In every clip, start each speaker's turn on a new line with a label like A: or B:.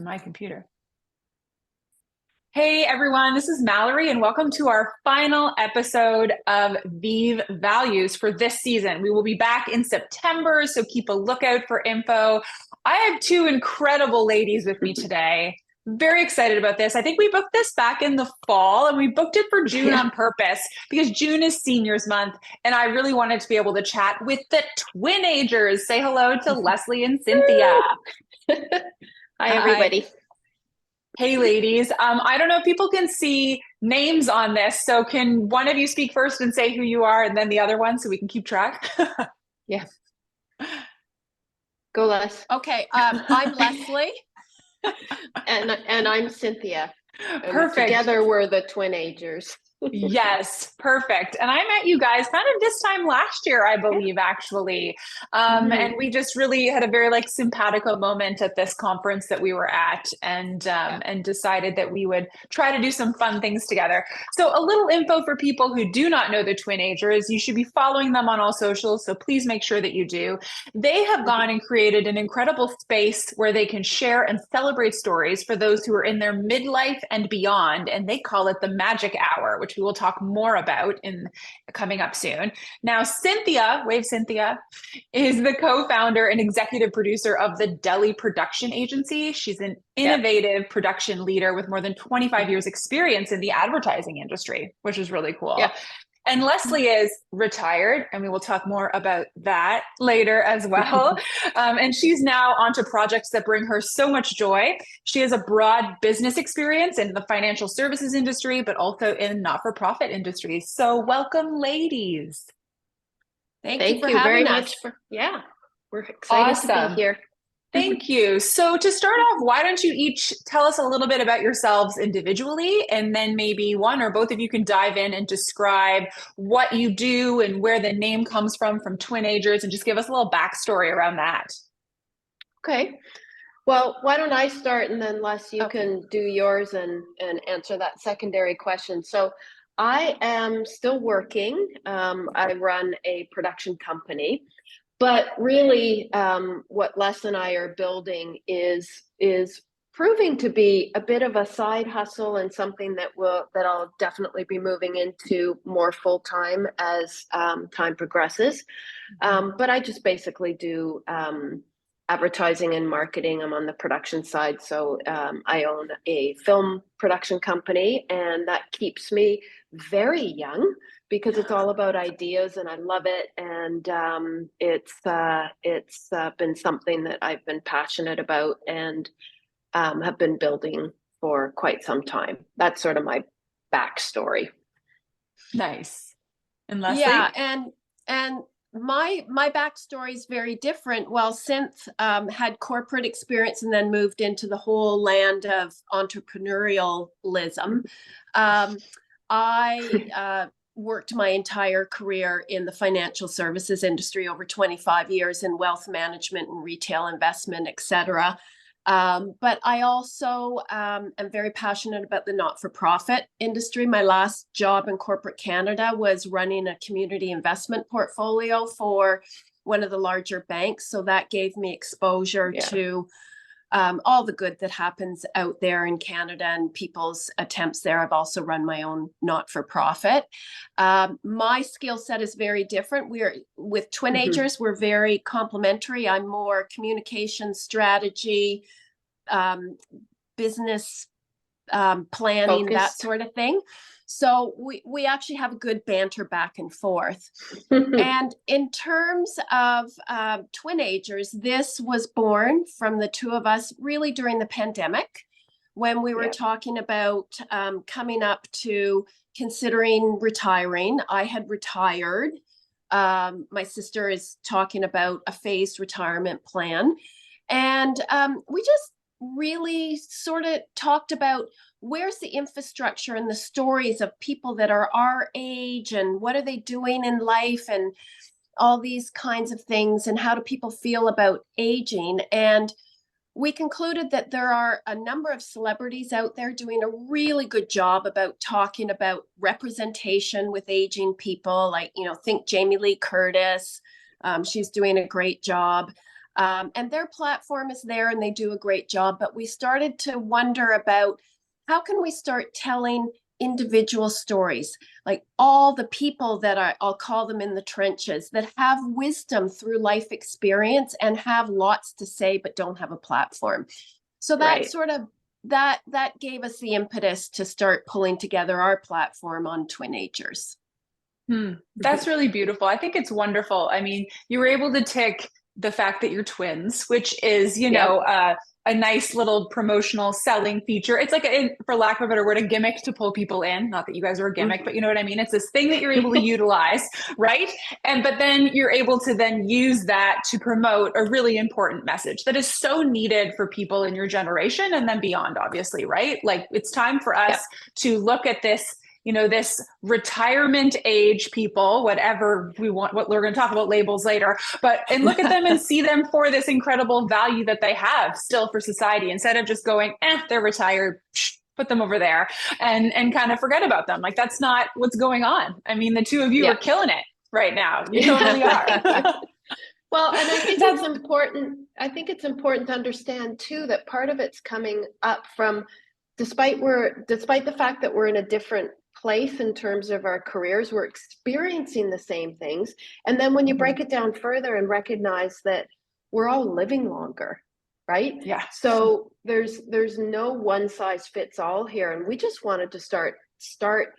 A: on my computer. Hey everyone, this is Mallory, and welcome to our final episode of Viive Values for this season. We will be back in September, so keep a lookout for info. I have two incredible ladies with me today. Very excited about this. I think we booked this back in the fall, and we booked it for June on purpose because June is seniors month, and I really wanted to be able to chat with the twinagers. Say hello to Leslie and Cynthia.
B: Hi, everybody.
A: Hey, ladies. I don't know if people can see names on this. So can one of you speak first and say who you are and then the other one so we can keep track?
B: Yeah. Go, Les.
C: Okay. I'm Leslie.
B: And I'm Cynthia. And
A: Perfect.
B: together we're the twinagers.
A: Yes, perfect. And I met you guys kind of this time last year, I believe, actually. And we just really had a very simpatico moment at this conference that we were at, and decided that we would try to do some fun things together. So a little info for people who do not know the twinagers: you should be following them on all socials, so please make sure that you do. They have gone and created an incredible space where they can share and celebrate stories for those who are in their midlife and beyond, and they call it the Magic Hour, which we will talk more about in coming up soon. Now, Cynthia, wave Cynthia, is the co-founder and executive producer of the Deli Production Agency. She's an innovative production leader with more than 25 years experience in the advertising industry, which is really cool. Yeah. And Leslie is retired, and we will talk more about that later as well. And she's now onto projects that bring her so much joy. She has a broad business experience in the financial services industry, but also in not-for-profit industries. So welcome, ladies.
B: Thank you very much. We're excited to be here.
A: Thank you. So to start off, why don't you each tell us a little bit about yourselves individually, and then maybe one or both of you can dive in and describe what you do and where the name comes from twinagers, and just give us a little backstory around that.
B: Okay. Well, why don't I start, and then Les, you can do yours and answer that secondary question. So I am still working. I run a production company. But really, what Les and I are building is proving to be a bit of a side hustle, and something that I'll definitely be moving into more full time as time progresses. But I just basically do advertising and marketing. I'm on the production side, so I own a film production company, and that keeps me very young, because it's all about ideas, and I love it. And it's been something that I've been passionate about and have been building for quite some time. That's sort of my backstory.
A: Nice. And Leslie?
C: Yeah, and my backstory is very different. Well, Synth had corporate experience and then moved into the whole land of entrepreneurialism. I worked my entire career in the financial services industry, over 25 years in wealth management and retail investment, etc. But I also am very passionate about the not-for-profit industry. My last job in corporate Canada was running a community investment portfolio for one of the larger banks. So that gave me exposure to all the good that happens out there in Canada and people's attempts there. I've also run my own not-for-profit. My skill set is very different. With twinagers, we're very complementary. I'm more communication strategy, business planning,
B: Focused.
C: that sort of thing. So we actually have a good banter back and forth. And in terms of twinagers, this was born from the two of us really during the pandemic, when we were talking about coming up to considering retiring. I had retired. My sister is talking about a phased retirement plan. And we just really sort of talked about, where's the infrastructure and the stories of people that are our age, and what are they doing in life, and all these kinds of things, and how do people feel about aging. And we concluded that there are a number of celebrities out there doing a really good job about talking about representation with aging people. Like, think Jamie Lee Curtis. She's doing a great job. And their platform is there and they do a great job. But we started to wonder about how can we start telling individual stories, like all the people that I'll call them in the trenches, that have wisdom through life experience and have lots to say, but don't have a platform. So that
B: Right.
C: sort of, that gave us the impetus to start pulling together our platform on Twinagers.
A: That's really beautiful. I think it's wonderful. I mean, you were able to tick the fact that you're twins, which is, you know, a nice little promotional selling feature. It's like, for lack of a better word, a gimmick to pull people in. Not that you guys are a gimmick, but you know what I mean? It's this thing that you're able to utilize, right? But then you're able to then use that to promote a really important message that is so needed for people in your generation and then beyond, obviously, right? Like, it's time for us to look at this, you know, this retirement age people, whatever we want, what we're going to talk about labels later, and look at them and see them for this incredible value that they have still for society, instead of just going, they're retired, put them over there and kind of forget about them. Like, that's not what's going on. I mean, the two of you are killing it right now. You totally are.
B: Well, and I think it's important. I think it's important to understand too, that part of it's coming up from, despite the fact that we're in a different place in terms of our careers, we're experiencing the same things. And then when you break it down further and recognize that we're all living longer, right?
A: Yeah.
B: So there's no one size fits all here. And we just wanted to start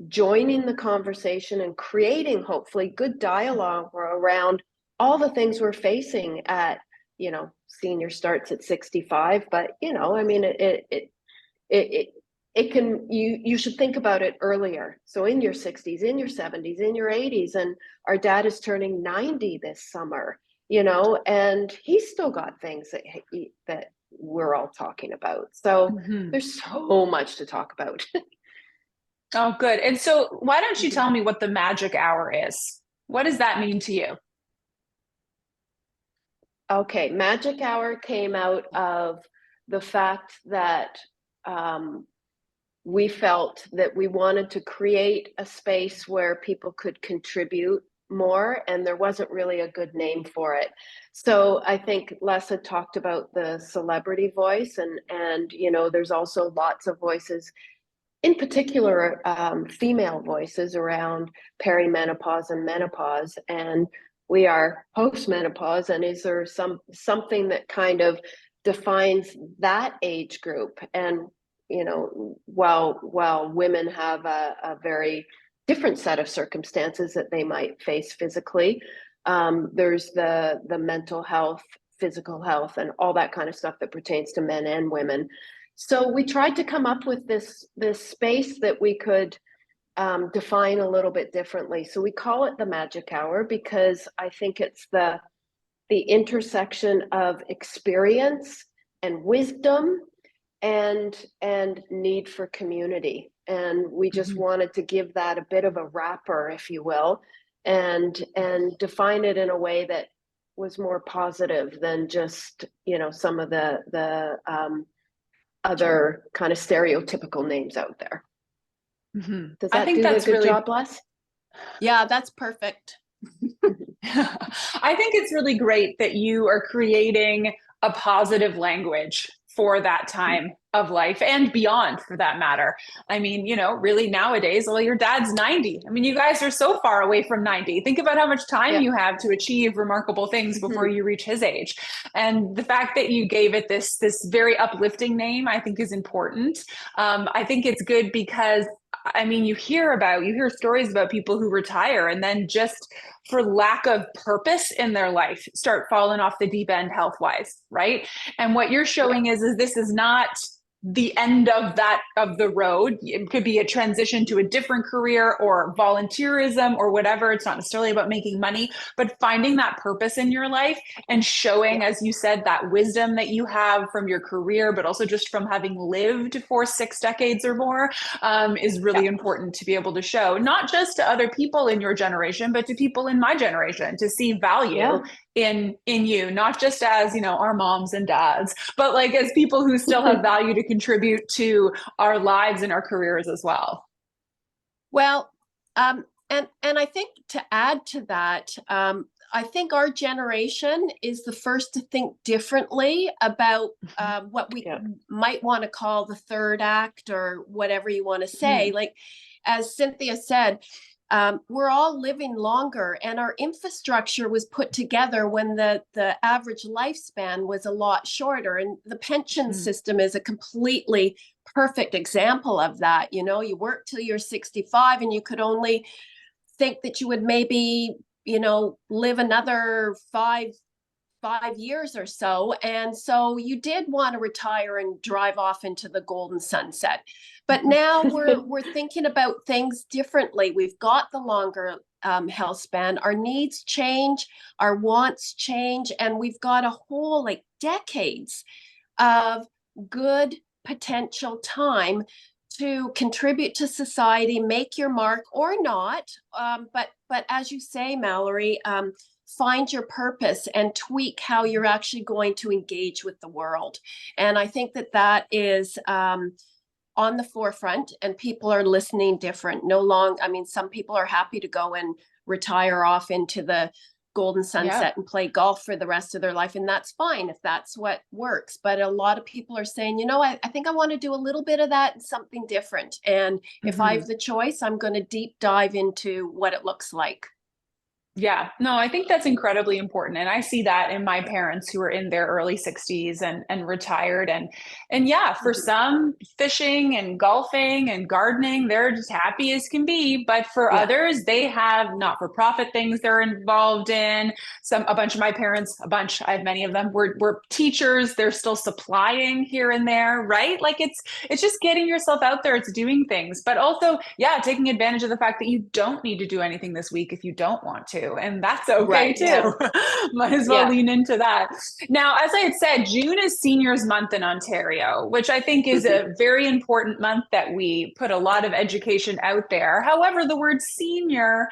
B: joining the conversation and creating, hopefully, good dialogue around all the things we're facing at, you know, senior starts at 65, but, you know, I mean, it can, you should think about it earlier. So in your 60s, in your 70s, in your 80s, and our dad is turning 90 this summer, you know, and he's still got things that we're all talking about. So there's so much to talk about.
A: Oh, good. And so why don't you tell me what the magic hour is? What does that mean to you?
B: Okay, magic hour came out of the fact that we felt that we wanted to create a space where people could contribute more, and there wasn't really a good name for it. So I think Les had talked about the celebrity voice, and you know, there's also lots of voices, in particular female voices around perimenopause and menopause, and we are postmenopause, and is there something that kind of defines that age group? And you know, while women have a very different set of circumstances that they might face physically, there's the mental health, physical health, and all that kind of stuff that pertains to men and women. So we tried to come up with this space that we could define a little bit differently. So we call it the magic hour because I think it's the intersection of experience and wisdom and need for community. And we just wanted to give that a bit of a wrapper, if you will, and define it in a way that was more positive than just, you know, some of the other kind of stereotypical names out there. Does that do a good job, Les?
C: Yeah, that's perfect.
A: I think it's really great that you are creating a positive language for that time of life and beyond, for that matter. I mean, you know, really nowadays, well, your dad's 90. I mean, you guys are so far away from 90. Think about how much time you have to achieve remarkable things before you reach his age. And the fact that you gave it this very uplifting name, I think is important. I think it's good because, I mean, you hear stories about people who retire and then just for lack of purpose in their life start falling off the deep end health-wise, right? And what you're showing is this is not the end of the road. It could be a transition to a different career or volunteerism or whatever. It's not necessarily about making money, but finding that purpose in your life and showing, as you said, that wisdom that you have from your career, but also just from having lived for 6 decades or more, is really important to be able to show, not just to other people in your generation, but to people in my generation, to see value in you, not just as, you know, our moms and dads, but like as people who still have value to contribute to our lives and our careers as well.
C: Well, and I think to add to that, I think our generation is the first to think differently about what we might want to call the third act, or whatever you want to say. Like, as Cynthia said, we're all living longer, and our infrastructure was put together when the average lifespan was a lot shorter. And the pension system is a completely perfect example of that. You know, you work till you're 65, and you could only think that you would maybe, you know, live another five years or so. And so you did want to retire and drive off into the golden sunset. But now we're thinking about things differently. We've got the longer health span. Our needs change, our wants change, and we've got a whole like decades of good potential time to contribute to society, make your mark or not. But as you say, Mallory, find your purpose and tweak how you're actually going to engage with the world. And I think that is on the forefront, and people are listening different. I mean, some people are happy to go and retire off into the golden sunset and play golf for the rest of their life. And that's fine if that's what works. But a lot of people are saying, you know, I think I want to do a little bit of that and something different. And if I have the choice, I'm going to deep dive into what it looks like.
A: Yeah, no, I think that's incredibly important. And I see that in my parents who are in their early 60s and retired. And yeah, for some, fishing and golfing and gardening, they're just happy as can be. But for others, they have not-for-profit things they're involved in. A bunch of my parents, I have many of them, were teachers. They're still supplying here and there, right? Like it's just getting yourself out there. It's doing things, but also, taking advantage of the fact that you don't need to do anything this week if you don't want to. And that's okay too. Might as well lean into that. Now, as I had said, June is Seniors Month in Ontario, which I think is a very important month that we put a lot of education out there. However, the word senior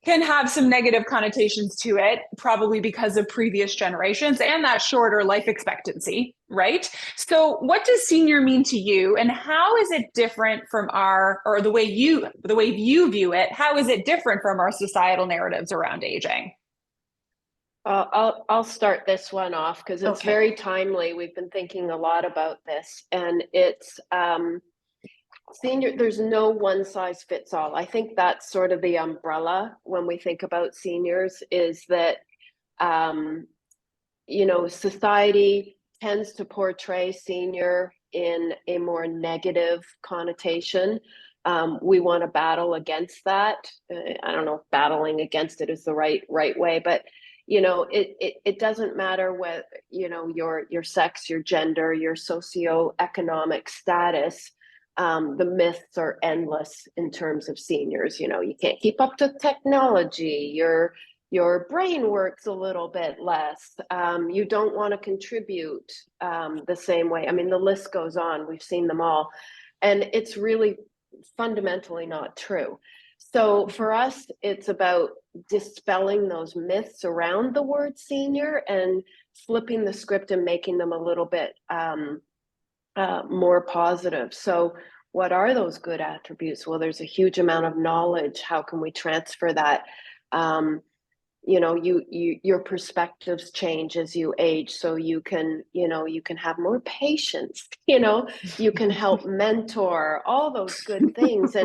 A: can have some negative connotations to it, probably because of previous generations and that shorter life expectancy, right? So what does senior mean to you, and how is it different from the way you view it? How is it different from our societal narratives around aging?
B: I'll start this one off because it's very timely. We've been thinking a lot about this, and it's senior, there's no one size fits all. I think that's sort of the umbrella when we think about seniors, is that, you know, society tends to portray senior in a more negative connotation. We want to battle against that. I don't know if battling against it is the right way, but you know, it doesn't matter what, you know, your sex, your gender, your socioeconomic status. The myths are endless in terms of seniors. You know, you can't keep up to technology. Your brain works a little bit less. You don't want to contribute the same way. I mean, the list goes on. We've seen them all. And it's really fundamentally not true. So for us, it's about dispelling those myths around the word senior and flipping the script and making them a little bit more positive. So what are those good attributes? Well, there's a huge amount of knowledge. How can we transfer that? You know, your perspectives change as you age, so you can have more patience, you know, you can help mentor, all those good things.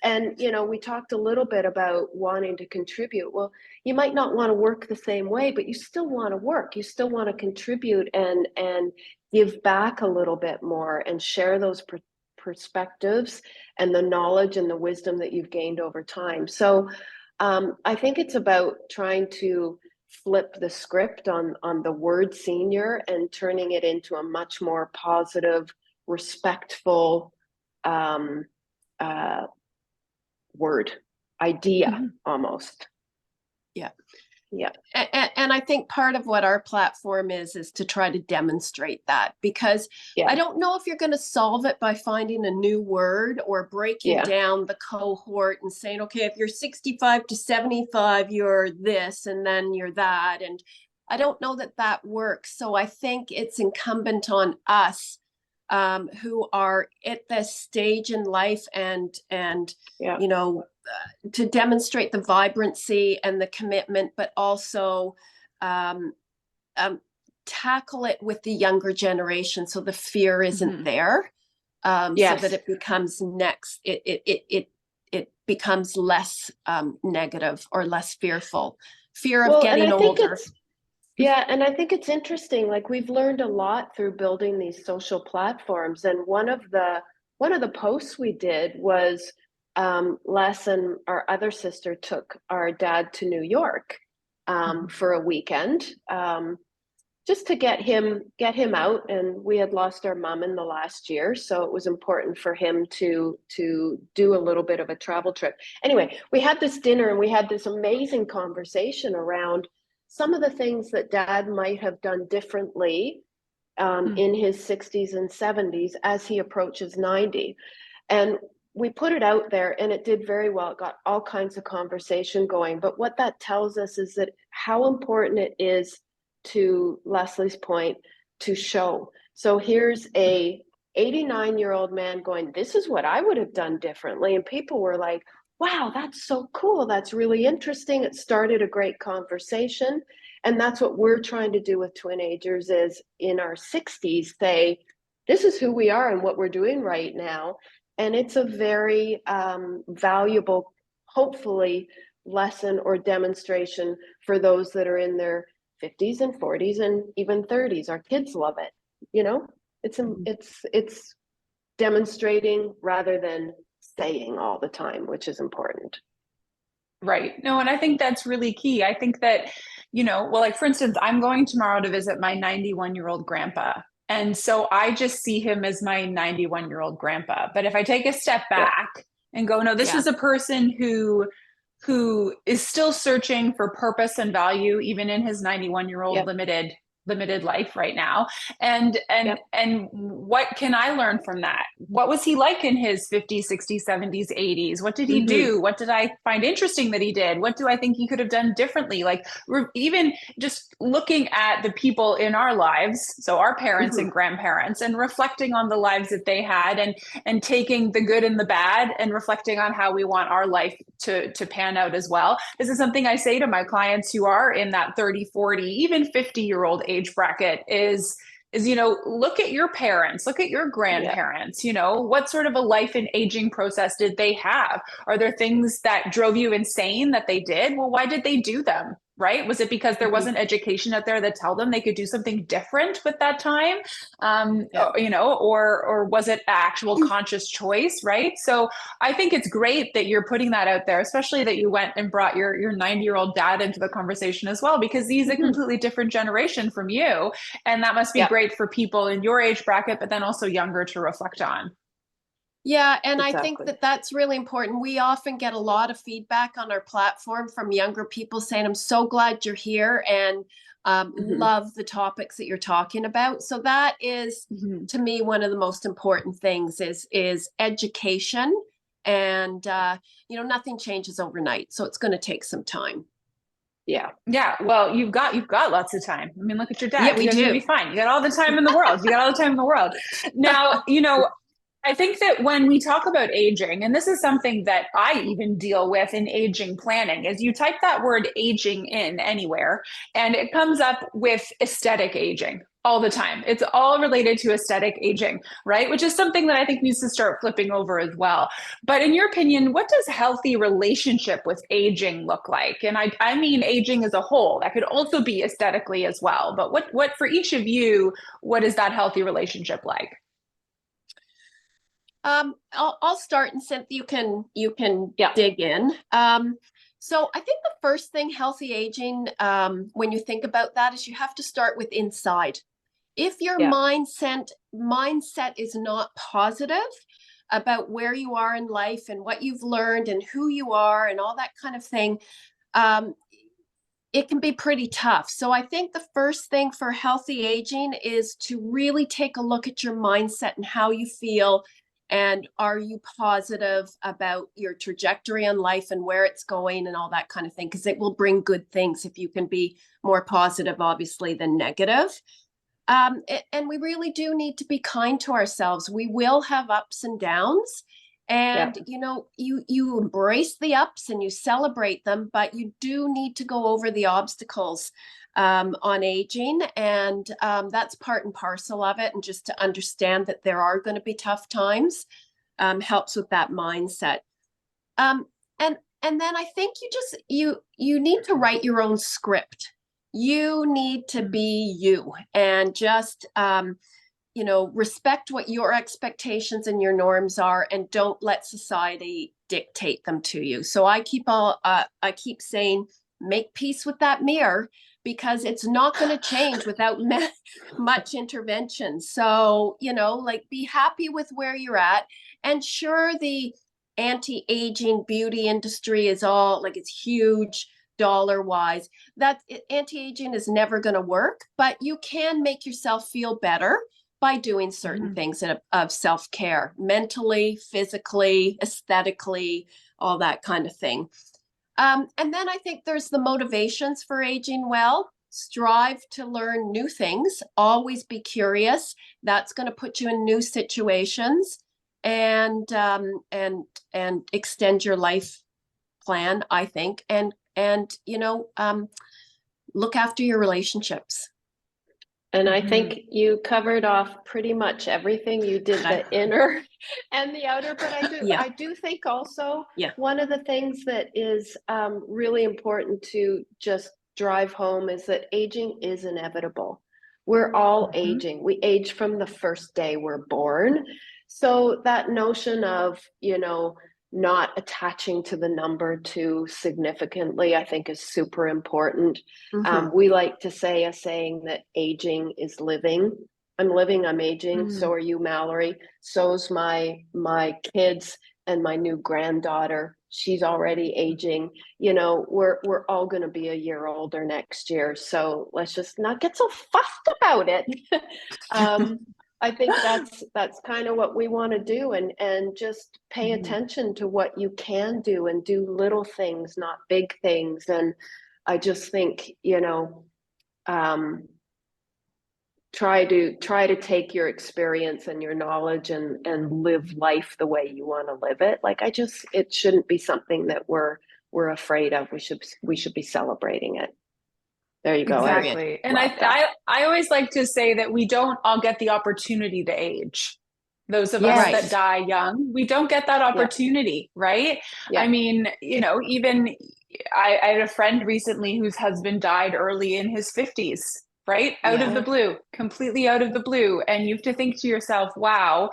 B: And you know, we talked a little bit about wanting to contribute. Well, you might not want to work the same way, but you still want to work, you still want to contribute and give back a little bit more and share those perspectives and the knowledge and the wisdom that you've gained over time. So I think it's about trying to flip the script on the word senior and turning it into a much more positive, respectful word, idea, almost. Yeah.
C: And I think part of what our platform is to try to demonstrate that, because I don't know if you're going to solve it by finding a new word or breaking down the cohort and saying, okay, if you're 65 to 75, you're this, and then you're that. And I don't know that works. So I think it's incumbent on us who are at this stage in life and you know, to demonstrate the vibrancy and the commitment, but also tackle it with the younger generation so the fear isn't there, so that it becomes it becomes less negative or less fearful. Fear of getting older.
B: Yeah, and I think it's interesting. Like, we've learned a lot through building these social platforms, and one of the posts we did was Les and our other sister took our dad to New York for a weekend, just to get him out. And we had lost our mom in the last year, so it was important for him to do a little bit of a travel trip. Anyway, we had this dinner and we had this amazing conversation around some of the things that dad might have done differently in his 60s and 70s as he approaches 90. And we put it out there and it did very well. It got all kinds of conversation going. But what that tells us is that how important it is, to Leslie's point, to show. So here's a 89-year-old man going, this is what I would have done differently. And people were like, wow, that's so cool. That's really interesting. It started a great conversation. And that's what we're trying to do with Twinagers, is in our 60s say, this is who we are and what we're doing right now. And it's a very valuable, hopefully, lesson or demonstration for those that are in their 50s and 40s and even 30s. Our kids love it. You know, it's demonstrating rather than saying all the time, which is important.
A: Right. No, and I think that's really key. I think that, well, like, for instance, I'm going tomorrow to visit my 91-year-old grandpa. And so I just see him as my 91-year-old grandpa. But if I take a step back and go, no, this is a person who is still searching for purpose and value, even in his 91-year-old limited life right now. And what can I learn from that? What was he like in his 50s, 60s, 70s, 80s? What did he do? What did I find interesting that he did? What do I think he could have done differently? Like, even just looking at the people in our lives, so our parents and grandparents, and reflecting on the lives that they had, and taking the good and the bad and reflecting on how we want our life to pan out as well. This is something I say to my clients who are in that 30, 40, even 50-year-old age bracket is, look at your parents, look at your grandparents, what sort of a life and aging process did they have? Are there things that drove you insane that they did? Well, why did they do them? Right? Was it because there wasn't education out there that tell them they could do something different with that time? Or was it actual conscious choice? Right? So I think it's great that you're putting that out there, especially that you went and brought your 90-year-old dad into the conversation as well, because he's a completely different generation from you. And that must be great for people in your age bracket, but then also younger, to reflect on.
C: Yeah, and I think that that's really important. We often get a lot of feedback on our platform from younger people saying, I'm so glad you're here and love the topics that you're talking about. So that is, to me, one of the most important things is education. And, nothing changes overnight. So it's going to take some time.
B: Yeah.
A: Well, you've got lots of time. I mean, look at your dad.
C: Yeah, we do.
A: You'll be fine. You got all the time in the world. Now, I think that when we talk about aging, and this is something that I even deal with in aging planning, is you type that word aging in anywhere, and it comes up with aesthetic aging all the time. It's all related to aesthetic aging, right? Which is something that I think needs to start flipping over as well. But in your opinion, what does healthy relationship with aging look like? And I mean aging as a whole. That could also be aesthetically as well. But what for each of you, what is that healthy relationship like?
C: I'll start, and Cynthia, you can dig in. So I think the first thing, healthy aging, when you think about that, is you have to start with inside. If your mindset is not positive about where you are in life and what you've learned and who you are and all that kind of thing, it can be pretty tough. So I think the first thing for healthy aging is to really take a look at your mindset and how you feel. And are you positive about your trajectory in life and where it's going and all that kind of thing? Because it will bring good things if you can be more positive, obviously, than negative. And we really do need to be kind to ourselves. We will have ups and downs. And, you embrace the ups and you celebrate them, but you do need to go over the obstacles on aging. And that's part and parcel of it. And just to understand that there are going to be tough times helps with that mindset. And then I think you need to write your own script. You need to be you and just, respect what your expectations and your norms are, and don't let society dictate them to you. So I keep saying, make peace with that mirror, because it's not going to change without much intervention. So, be happy with where you're at. And sure, the anti-aging beauty industry is all it's huge dollar wise. That anti-aging is never going to work, but you can make yourself feel better by doing certain things of self-care, mentally, physically, aesthetically, all that kind of thing. And then I think there's the motivations for aging well. Strive to learn new things, always be curious. That's going to put you in new situations and extend your life plan, I think. And look after your relationships.
B: And I think you covered off pretty much everything. You did the inner and the outer, but I do think also one of the things that is really important to just drive home is that aging is inevitable. We're all aging. We age from the first day we're born. So that notion of, not attaching to the number too significantly, I think is super important. We like to say a saying that aging is living. I'm living, I'm aging. So are you, Mallory. So's my kids and my new granddaughter. She's already aging. We're all going to be a year older next year. So let's just not get so fussed about it. I think that's kind of what we want to do, and just pay attention to what you can do and do little things, not big things. And I just think, try to take your experience and your knowledge and live life the way you want to live it. It shouldn't be something that we're afraid of. We should be celebrating it. There you go.
A: Exactly. And I always like to say that we don't all get the opportunity to age. Those of us that die young, we don't get that opportunity, right? I mean, even I had a friend recently whose husband died early in his 50s, right? Out of the blue, completely out of the blue. And you have to think to yourself, wow,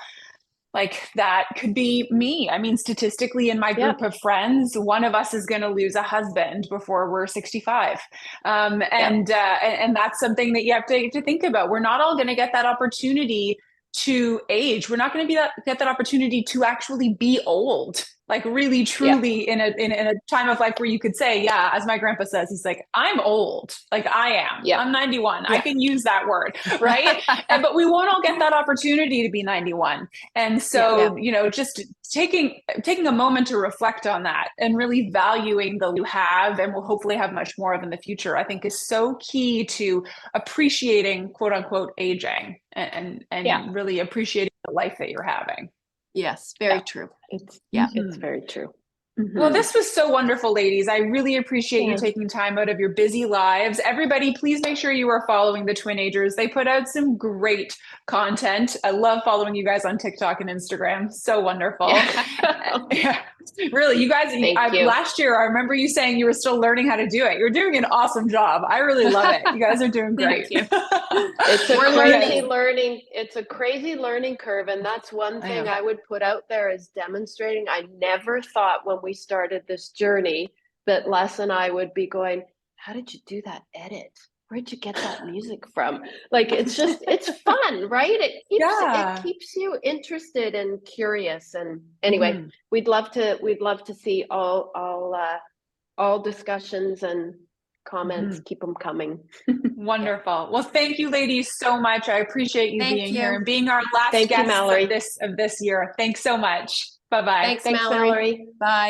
A: that could be me. I mean, statistically, in my group of friends, one of us is going to lose a husband before we're 65. And that's something that you have to think about. We're not all going to get that opportunity to age. We're not going to get that opportunity to actually be old, really, truly in a time of life where you could say, as my grandpa says, he's like, I'm old. I am. I'm 91. I can use that word, right? But we won't all get that opportunity to be 91. And so, just taking a moment to reflect on that and really valuing the you have, and we'll hopefully have much more of in the future, I think is so key to appreciating, quote unquote, aging and really appreciating the life that you're having.
C: Yes, very true.
B: It's very true.
A: Well, this was so wonderful, ladies. I really appreciate you taking time out of your busy lives. Everybody, please make sure you are following the Twinagers. They put out some great content. I love following you guys on TikTok and Instagram. So wonderful. Really, you guys, last year, I remember you saying you were still learning how to do it. You're doing an awesome job. I really love it. You guys are doing great.
B: It's a crazy learning curve. And that's one thing I would put out there is demonstrating. I never thought when we started this journey that Les and I would be going, how did you do that edit? Where'd you get that music from? It's fun, right? It keeps you interested and curious. And anyway, we'd love to see all discussions and comments. Keep them coming.
A: Wonderful. Well, thank you, ladies, so much. I appreciate you being here and being our last guest of this year. Thanks so much. Bye-bye.
B: Thanks, Mallory.
C: Bye.